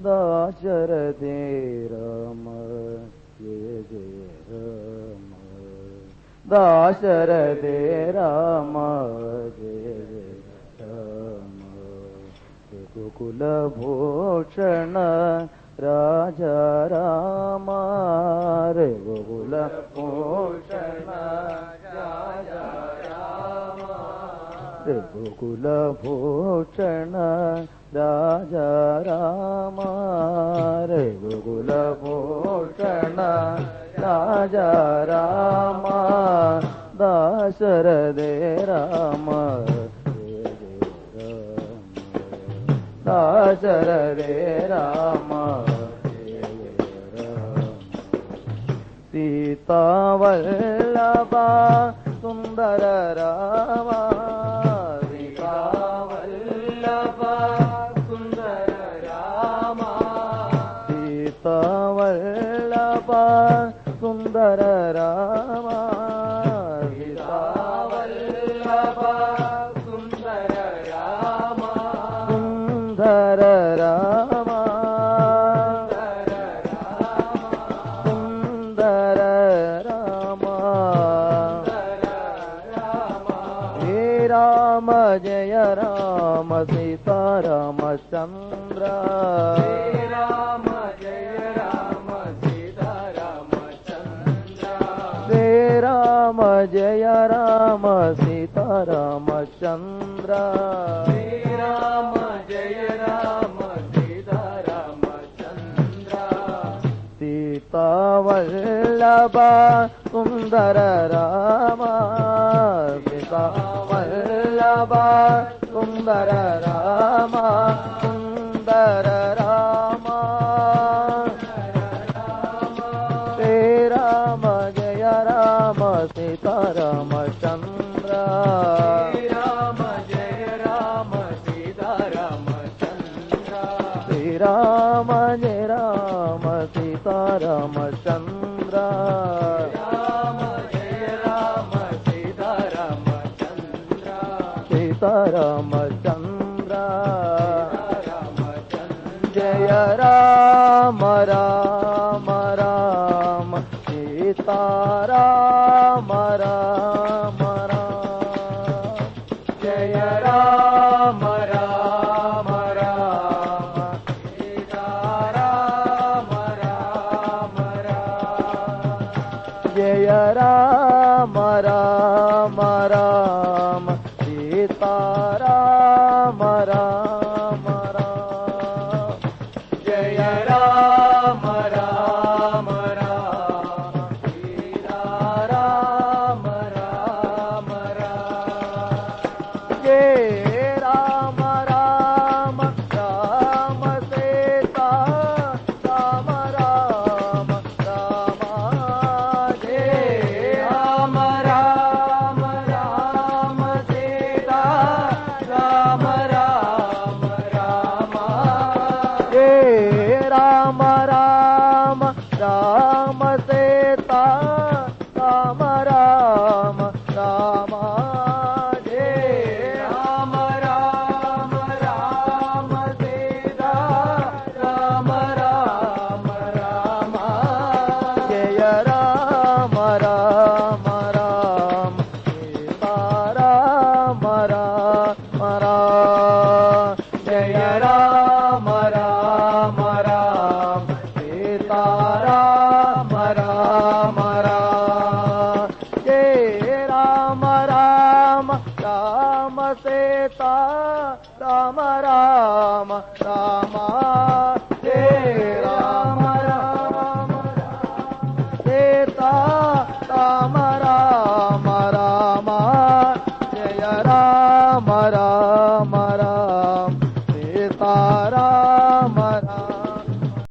दाशरथे राम जय जय राम दाशरथे राम जय जय राम रघुकुलभूषण राजा राम रघुकुलभूषण राजा राम रघुकुलभूषण राजा राम रघुकुलभूषण राजा राम दाशरथे राम दाशरथे राम सीता वल्लभ सुंदर राम सीता वल्लभ सुंदर राम सीता वल्लभ सुंदर राम सीता वल्लभ सुंदर राम सुंदर राम सुंदर राम हे राम जय राम सीता रामचंद्र हे राम जय राम सीता रामचंद्र हे राम जय राम सीता रामचंद्र हे राम जय राम सीता रामचंद्र सीता वल्लभ सुंदर राम सीता वल्लभ सुंदर राम सुंदर राम हे राम जय राम सीता रामचंद्र हे राम जय राम सीता रामचंद्र हे राम जय राम सीता रामचंद्र राम जय राम सीता रामचंद्र सीता रामचंद्र जय राम राम राम सीता राम राम राम जय राम राम राम सीता राम राम राम जय राम राम राम सीता राम राम राम जय राम